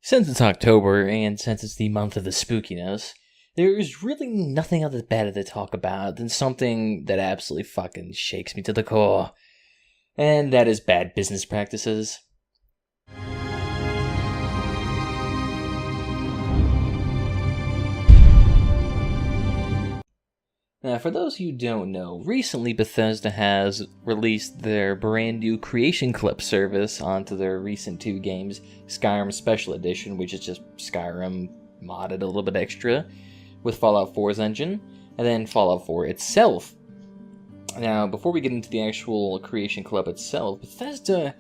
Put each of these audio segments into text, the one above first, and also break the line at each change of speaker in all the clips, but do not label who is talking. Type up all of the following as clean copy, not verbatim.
Since it's October, and since it's the month of the spookiness, there's really nothing other better to talk about than something that absolutely fucking shakes me to the core. And that is bad business practices. Now, for those who don't know, recently Bethesda has released their brand new Creation Clip service onto their recent two games, Skyrim Special Edition, which is just Skyrim modded a little bit extra, with Fallout 4's engine, and then Fallout 4 itself. Now, before we get into the actual Creation Club itself, Bethesda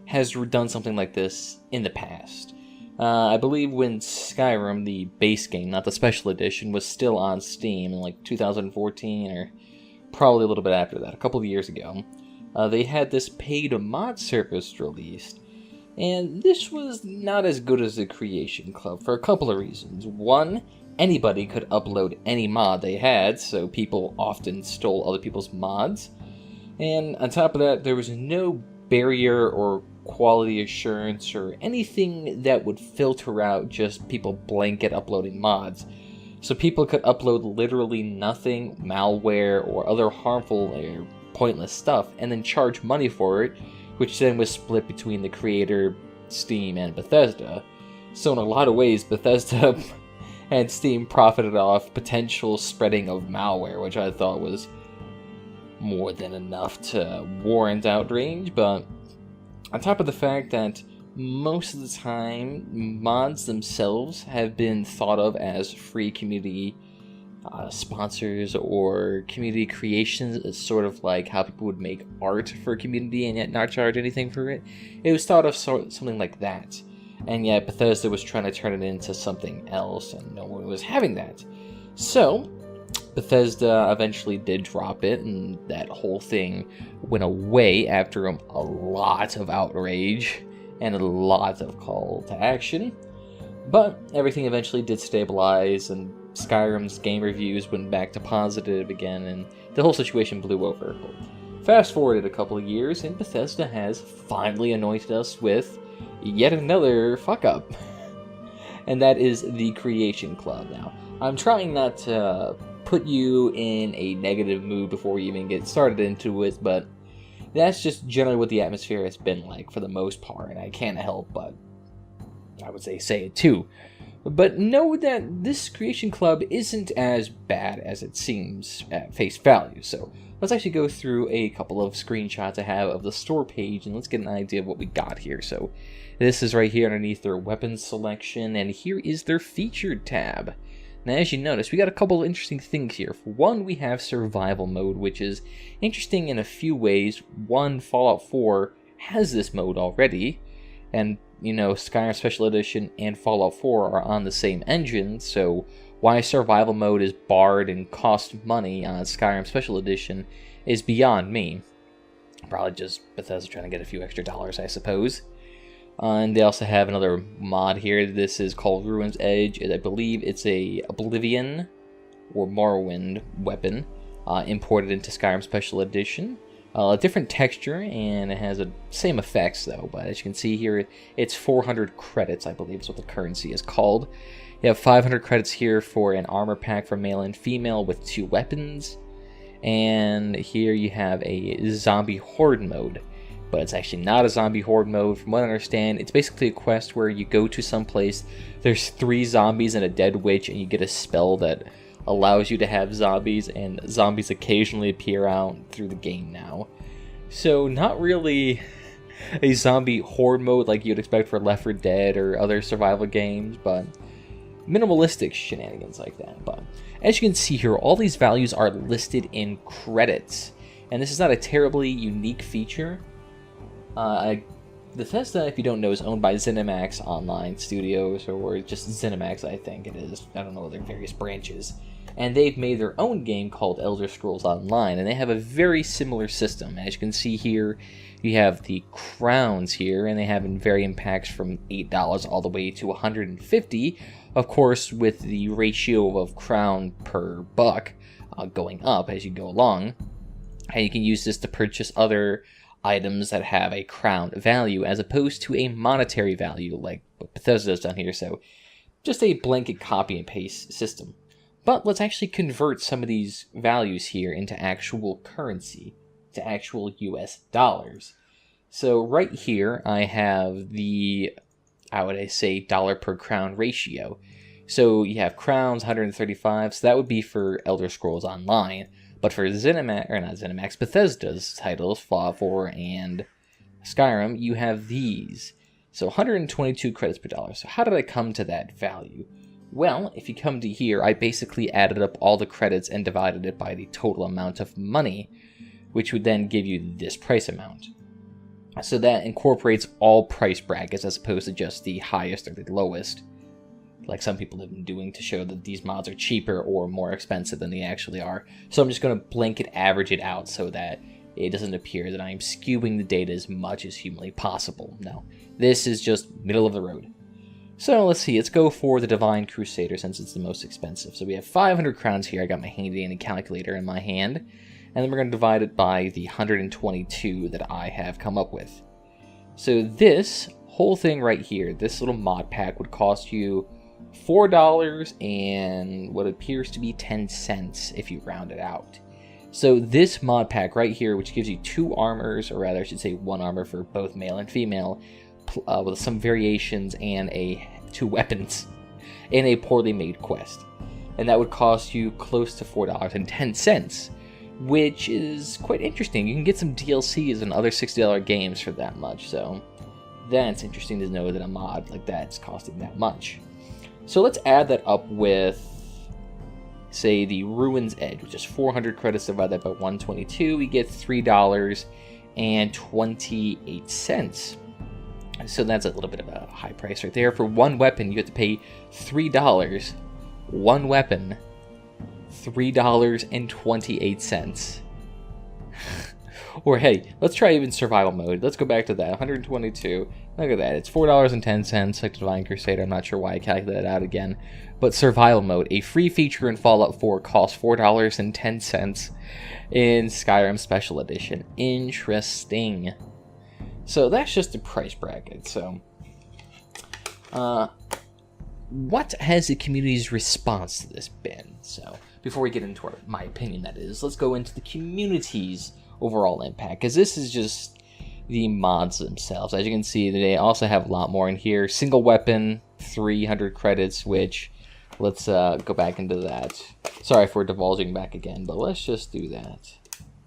has done something like this in the past. I believe when Skyrim, the base game, not the special edition, was still on Steam in like 2014, or probably a little bit after that, a couple of years ago, they had this paid mod service released. And this was not as good as the Creation Club for a couple of reasons. One, anybody could upload any mod they had, so people often stole other people's mods. And on top of that, there was no barrier or quality assurance or anything that would filter out just people blanket uploading mods. So people could upload literally nothing, malware, or other harmful or pointless stuff, and then charge money for it, which then was split between the creator, Steam, and Bethesda. So in a lot of ways, Bethesda and Steam profited off potential spreading of malware, which I thought was more than enough to warrant outrage. But on top of the fact that most of the time, mods themselves have been thought of as free community sponsors or community creations. It's sort of like how people would make art for a community and yet not charge anything for it. It was thought of something like that. And yet Bethesda was trying to turn it into something else, and no one was having that. So Bethesda eventually did drop it, and that whole thing went away after a lot of outrage and a lot of call to action. But everything eventually did stabilize, and Skyrim's game reviews went back to positive again, and the whole situation blew over. Fast forwarded a couple of years, and Bethesda has finally anointed us with yet another fuck-up. And that is the Creation Club. Now, I'm trying not to put you in a negative mood before we even get started into it, but that's just generally what the atmosphere has been like for the most part, and I can't help but, I would say it too. But know that this Creation Club isn't as bad as it seems at face value, so let's actually go through a couple of screenshots I have of the store page, and let's get an idea of what we got here. So this is right here underneath their weapons selection, and here is their featured tab. Now, as you notice, we got a couple of interesting things here. For one, we have survival mode, which is interesting in a few ways. One, Fallout 4 has this mode already, and, you know, Skyrim Special Edition and Fallout 4 are on the same engine, so why survival mode is barred and costs money on Skyrim Special Edition is beyond me. Probably just Bethesda trying to get a few extra dollars, I suppose. And they also have another mod here. This is called Ruin's Edge. I believe it's a Oblivion or Morrowind weapon imported into Skyrim Special Edition. A different texture, and it has the same effects though. But as you can see here, it's 400 credits, I believe is what the currency is called. You have 500 credits here for an armor pack for male and female with 2 weapons. And here you have a zombie horde mode. But it's actually not a zombie horde mode. From what I understand, it's basically a quest where you go to some place, there's 3 zombies and a dead witch, and you get a spell that allows you to have zombies, and zombies occasionally appear out through the game now. So not really a zombie horde mode like you'd expect for Left 4 Dead or other survival games, but minimalistic shenanigans like that. But as you can see here, all these values are listed in credits, and this is not a terribly unique feature. Bethesda, if you don't know, is owned by ZeniMax Online Studios, or just ZeniMax, I think it is. I don't know their various branches. And they've made their own game called Elder Scrolls Online, and they have a very similar system. As you can see here, you have the crowns here, and they have in varying packs from $8 all the way to $150, of course, with the ratio of crown per buck going up as you go along. And you can use this to purchase other items that have a crown value as opposed to a monetary value like what Bethesda has done here, so just a blanket copy and paste system. But let's actually convert some of these values here into actual currency, to actual US dollars. So right here, I have the, how would I say, dollar per crown ratio. So you have crowns, 135, so that would be for Elder Scrolls Online. But for Bethesda's titles, Fallout 4 and Skyrim, you have these. So 122 credits per dollar. So how did I come to that value? Well, if you come to here, I basically added up all the credits and divided it by the total amount of money, which would then give you this price amount. So that incorporates all price brackets as opposed to just the highest or the lowest, like some people have been doing to show that these mods are cheaper or more expensive than they actually are. So I'm just going to blanket average it out so that it doesn't appear that I'm skewing the data as much as humanly possible. No, this is just middle of the road. So let's see, let's go for the Divine Crusader since it's the most expensive. So we have 500 crowns here. I got my handy dandy calculator in my hand. And then we're going to divide it by the 122 that I have come up with. So this whole thing right here, this little mod pack would cost you $4 and what appears to be 10 cents if you round it out. So this mod pack right here, which gives you 2 armors, or rather I should say 1 armor for both male and female, with some variations and 2 weapons in a poorly made quest. And that would cost you close to $4.10, which is quite interesting. You can get some DLCs and other $60 games for that much, so that's interesting to know that a mod like that is costing that much. So let's add that up with, say, the Ruin's Edge, which is 400 credits divided by 122. We get $3.28. So that's a little bit of a high price right there. For one weapon, you have to pay $3. One weapon, $3.28. Or hey, let's try even survival mode. Let's go back to that. 122. Look at that. It's $4.10 like the Divine Crusader. I'm not sure why I calculated that out again. But survival mode, a free feature in Fallout 4, costs $4.10 in Skyrim Special Edition. Interesting. So that's just the price bracket. So, what has the community's response to this been? So, before we get into my opinion, that is, let's go into the community's overall impact, because this is just the mods themselves. As you can see, they also have a lot more in here. Single weapon, 300 credits, which, let's go back into that. Sorry for divulging back again, but let's just do that.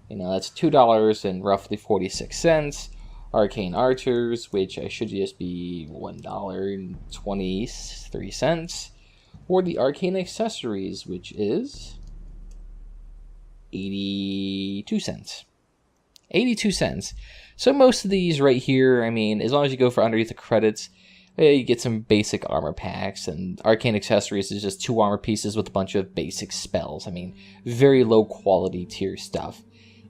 You know, that's $2 and roughly 46 cents. Arcane Archers, which I should just be $1.23, or the Arcane Accessories, which is 82 cents. 82 cents. So most of these right here, I mean, as long as you go for underneath the credits, you get some basic armor packs, and Arcane Accessories is just 2 armor pieces with a bunch of basic spells. I mean, very low quality tier stuff.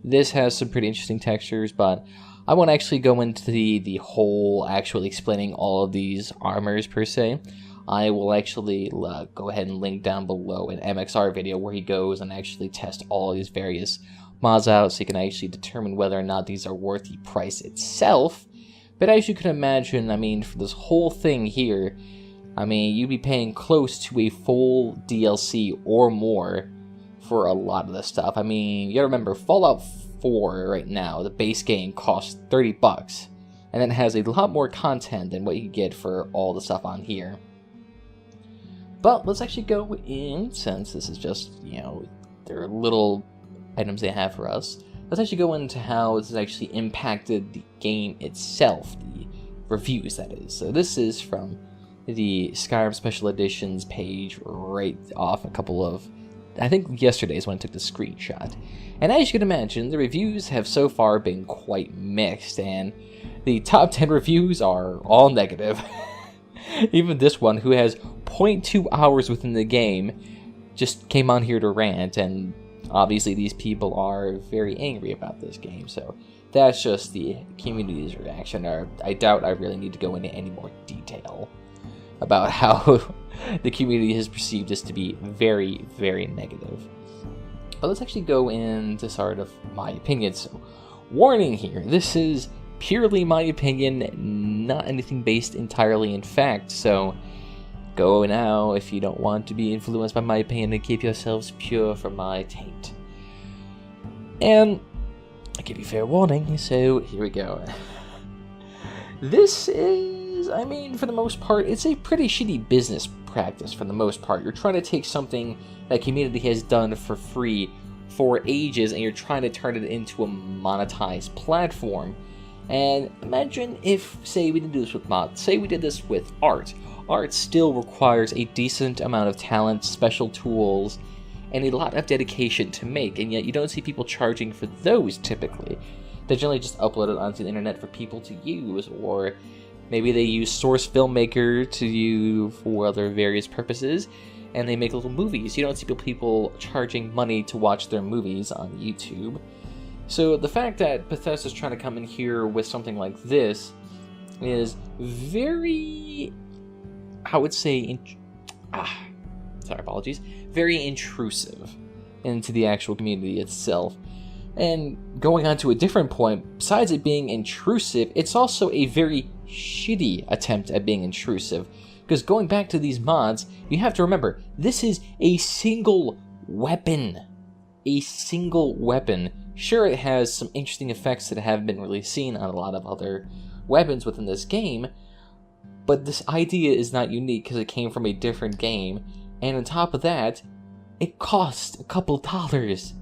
This has some pretty interesting textures, but I won't actually go into the whole actually explaining all of these armors per se. I will actually go ahead and link down below an MXR video where he goes and actually tests all of these various mods out so you can actually determine whether or not these are worth the price itself. But as you can imagine, I mean, for this whole thing here, I mean, you'd be paying close to a full DLC or more for a lot of this stuff. I mean, you gotta remember, Fallout 4 right now, the base game costs $30, and then it has a lot more content than what you get for all the stuff on here. But let's actually go in, since this is just, you know, their little items they have for us. Let's actually go into how this has actually impacted the game itself, the reviews, that is. So this is from the Skyrim Special Editions page right off a couple of, I think yesterday's when I took the screenshot. And as you can imagine, the reviews have so far been quite mixed, and the top 10 reviews are all negative. Even this one, who has 0.2 hours within the game, just came on here to rant, and obviously these people are very angry about this game, so that's just the community's reaction. I doubt I really need to go into any more detail about how the community has perceived this to be very, very negative. But let's actually go into sort of my opinion. So, warning here, this is purely my opinion, not anything based entirely in fact, so go now if you don't want to be influenced by my opinion and keep yourselves pure from my taint. And I give you fair warning, so here we go. This is, I mean, for the most part, it's a pretty shitty business practice for the most part. You're trying to take something that community has done for free for ages and you're trying to turn it into a monetized platform. And imagine if, say, we did this with mods, say we did this with art. Art still requires a decent amount of talent, special tools, and a lot of dedication to make, and yet you don't see people charging for those typically. They generally just upload it onto the internet for people to use, or maybe they use Source Filmmaker to use for other various purposes, and they make little movies. You don't see people charging money to watch their movies on YouTube. So the fact that Bethesda's trying to come in here with something like this is very, I would say, very intrusive into the actual community itself. And going on to a different point, besides it being intrusive, it's also a very shitty attempt at being intrusive. Because going back to these mods, you have to remember, this is a single weapon. A single weapon. Sure, it has some interesting effects that haven't been really seen on a lot of other weapons within this game, but this idea is not unique because it came from a different game, and on top of that, it costs a couple dollars.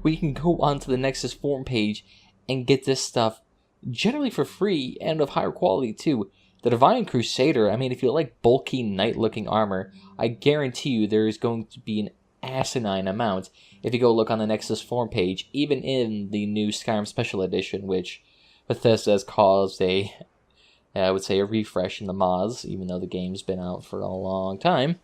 We can go onto the Nexus forum page and get this stuff generally for free and of higher quality too. The Divine Crusader, I mean, if you like bulky knight-looking armor, I guarantee you there is going to be an asinine amount if you go look on the Nexus forum page, even in the new Skyrim Special Edition, which Bethesda has caused I would say a refresh in the mods, even though the game's been out for a long time.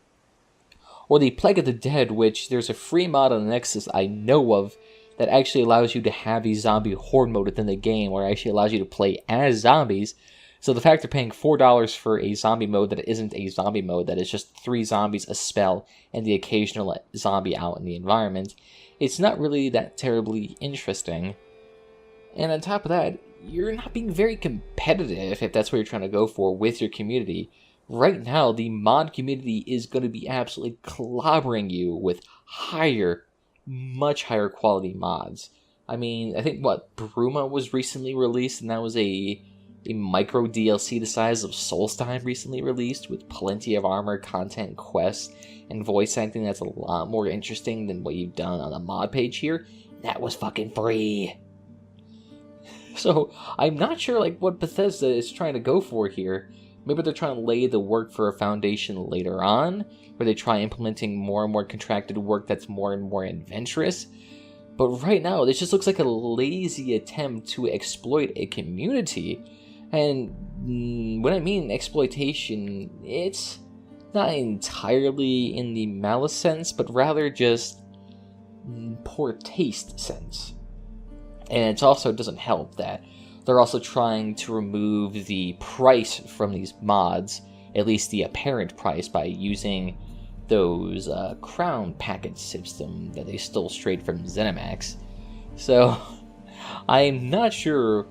Or the Plague of the Dead, which there's a free mod on the Nexus I know of that actually allows you to have a zombie horde mode within the game, where it actually allows you to play as zombies. So the fact they're paying $4 for a zombie mode that isn't a zombie mode, that is just 3 zombies, a spell, and the occasional zombie out in the environment, it's not really that terribly interesting. And on top of that, you're not being very competitive if that's what you're trying to go for with your community. Right now, the mod community is going to be absolutely clobbering you with much higher quality mods. I mean, I think, Bruma was recently released, and that was a micro DLC the size of Solstheim recently released, with plenty of armor, content, quests, and voice acting that's a lot more interesting than what you've done on the mod page here. That was fucking free! So, I'm not sure what Bethesda is trying to go for here. Maybe they're trying to lay the work for a foundation later on, where they try implementing more and more contracted work that's more and more adventurous. But right now, this just looks like a lazy attempt to exploit a community. And when I mean exploitation, it's not entirely in the malice sense, but rather just poor taste sense. And it also doesn't help that they're also trying to remove the price from these mods, at least the apparent price, by using those crown package system that they stole straight from ZeniMax. So, I'm not sure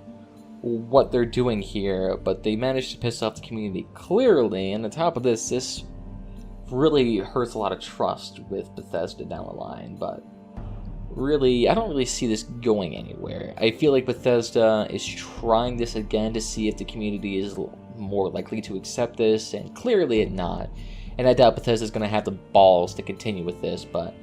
what they're doing here, but they managed to piss off the community clearly, and on top of this really hurts a lot of trust with Bethesda down the line, but really, I don't really see this going anywhere. I feel like Bethesda is trying this again to see if the community is more likely to accept this, and clearly it's not. And I doubt Bethesda's going to have the balls to continue with this, but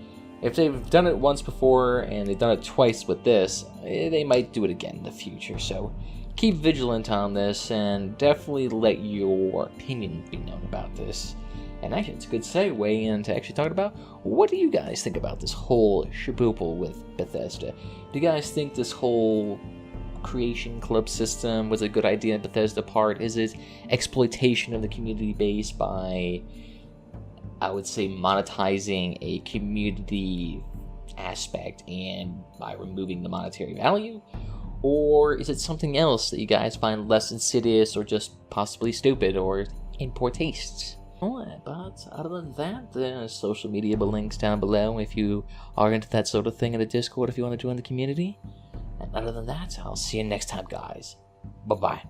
if they've done it once before, and they've done it twice with this, they might do it again in the future. So keep vigilant on this, and definitely let your opinion be known about this. And actually, it's a good segue into actually talking about, what do you guys think about this whole shaboople with Bethesda? Do you guys think this whole creation club system was a good idea on Bethesda part? Is it exploitation of the community base by, I would say, monetizing a community aspect and by removing the monetary value? Or is it something else that you guys find less insidious or just possibly stupid or in poor tastes? But other than that, there's social media links down below if you are into that sort of thing in the Discord if you want to join the community. And other than that, I'll see you next time, guys. Bye-bye.